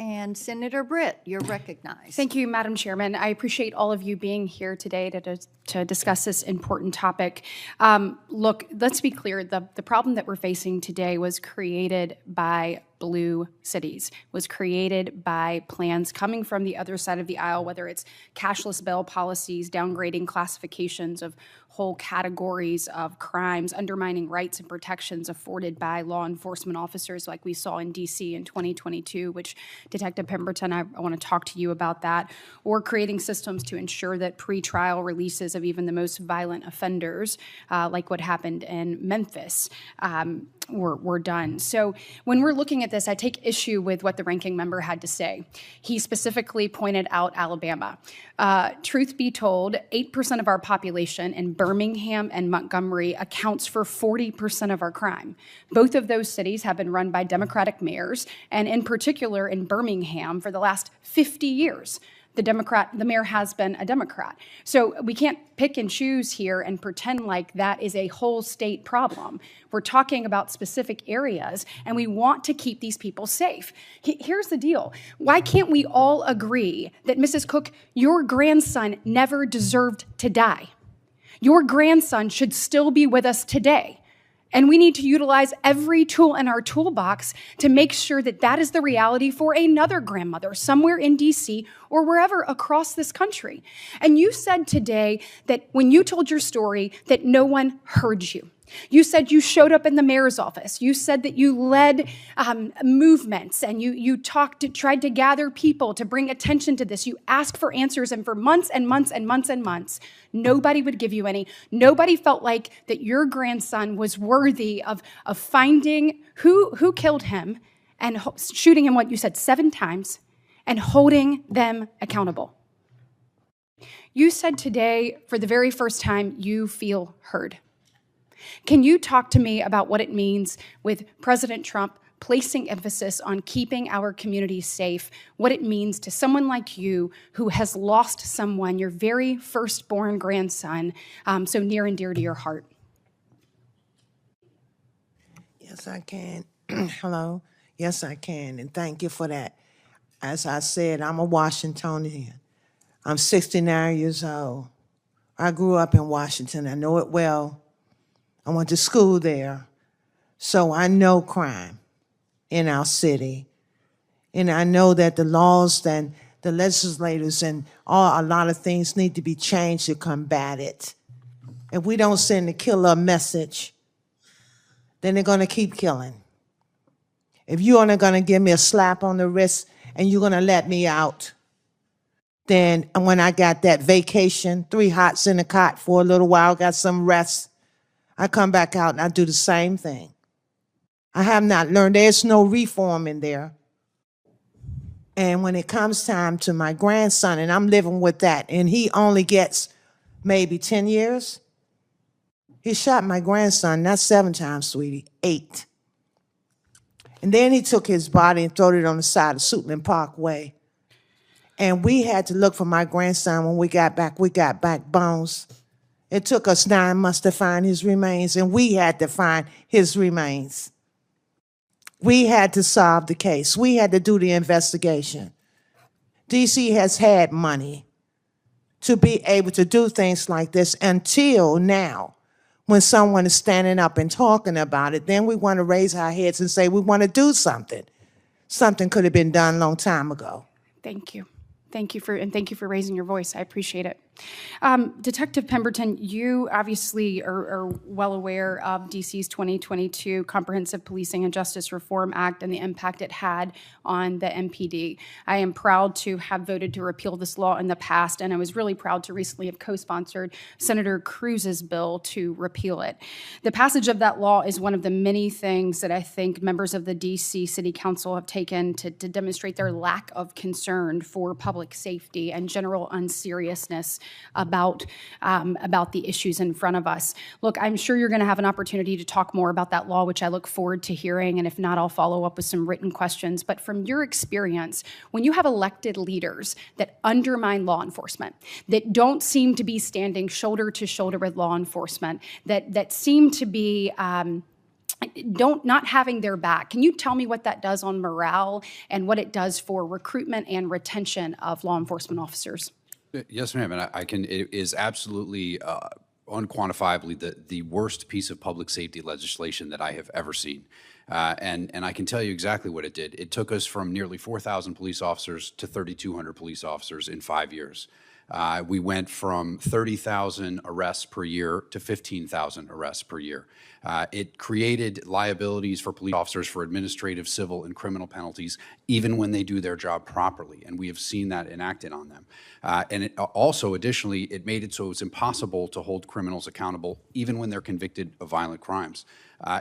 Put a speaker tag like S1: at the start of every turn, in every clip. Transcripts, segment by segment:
S1: And Senator Britt, you're recognized.
S2: Thank you, Madam Chairman. I appreciate all of you being here today to discuss this important topic. Look, let's be clear, the problem that we're facing today was created by blue cities, was created by plans coming from the other side of the aisle, whether it's cashless bail policies, downgrading classifications of whole categories of crimes, undermining rights and protections afforded by law enforcement officers like we saw in DC in 2022, which Detective Pemberton, I want to talk to you about that, or creating systems to ensure that pretrial releases of even the most violent offenders, like what happened in Memphis, were done. So when we're looking at this, I take issue with what the ranking member had to say. He specifically pointed out Alabama. Truth be told, 8% of our population in Birmingham and Montgomery accounts for 40% of our crime. Both of those cities have been run by Democratic mayors, and in particular in Birmingham for the last 50 years. The mayor has been a Democrat. So we can't pick and choose here and pretend like that is a whole state problem. We're talking about specific areas, and we want to keep these people safe. Here's the deal. Why can't we all agree that, Mrs. Cook, your grandson never deserved to die? Your grandson should still be with us today. And we need to utilize every tool in our toolbox to make sure that that is the reality for another grandmother somewhere in DC or wherever across this country. And you said today that when you told your story that no one heard you. You said you showed up in the mayor's office. You said that you led movements and you tried to gather people to bring attention to this. You asked for answers, and for months and months and months and months, nobody would give you any. Nobody felt like that your grandson was worthy of finding who killed him and shooting him, what you said, 7 times, and holding them accountable. You said today, for the very first time, you feel heard. Can you talk to me about what it means with President Trump placing emphasis on keeping our communities safe, what it means to someone like you who has lost someone, your very firstborn grandson, so near and dear to your heart?
S3: Yes, I can. Hello. Yes, I can, and thank you for that. As I said, I'm a Washingtonian. I'm 69 years old. I grew up in Washington. I know it well. I went to school there, so I know crime in our city. And I know that the laws and the legislators and a lot of things need to be changed to combat it. If we don't send the killer message, then they're gonna keep killing. If you're only gonna give me a slap on the wrist and you're gonna let me out, then when I got that vacation, 3 hots in a cot for a little while, got some rest, I come back out and I do the same thing. I have not learned. There's no reform in there. And when it comes time to my grandson, and I'm living with that, and he only gets maybe 10 years, he shot my grandson, not 7 times, sweetie, 8. And then he took his body and threw it on the side of Suitland Parkway. And we had to look for my grandson. When we got back bones. It took us 9 months to find his remains, and we had to find his remains. We had to solve the case. We had to do the investigation. DC has had money to be able to do things like this until now. When someone is standing up and talking about it, then we want to raise our heads and say we want to do something. Something could have been done a long time ago.
S2: Thank you. Thank you for raising your voice. I appreciate it. Detective Pemberton, you obviously are well aware of DC's 2022 Comprehensive Policing and Justice Reform Act and the impact it had on the MPD. I am proud to have voted to repeal this law in the past, and I was really proud to recently have co-sponsored Senator Cruz's bill to repeal it. The passage of that law is one of the many things that I think members of the DC City Council have taken to demonstrate their lack of concern for public safety and general unseriousness about the issues in front of us. Look, I'm sure you're going to have an opportunity to talk more about that law, which I look forward to hearing, and if not, I'll follow up with some written questions. But from your experience, when you have elected leaders that undermine law enforcement, that don't seem to be standing shoulder to shoulder with law enforcement, that seem to be not having their back. Can you tell me what that does on morale and what it does for recruitment and retention of law enforcement officers?
S4: Yes, ma'am, and I can. It is absolutely unquantifiably the worst piece of public safety legislation that I have ever seen. And I can tell you exactly what it did. It took us from nearly 4,000 police officers to 3,200 police officers in 5 years. We went from 30,000 arrests per year to 15,000 arrests per year. It created liabilities for police officers for administrative, civil, and criminal penalties, even when they do their job properly, and we have seen that enacted on them. And it also, additionally, it made it so it's impossible to hold criminals accountable, even when they're convicted of violent crimes.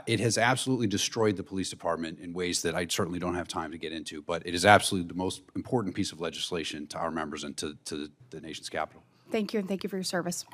S4: It has absolutely destroyed the police department in ways that I certainly don't have time to get into, but it is absolutely the most important piece of legislation to our members and to the nation's capital.
S2: Thank you, and thank you for your service.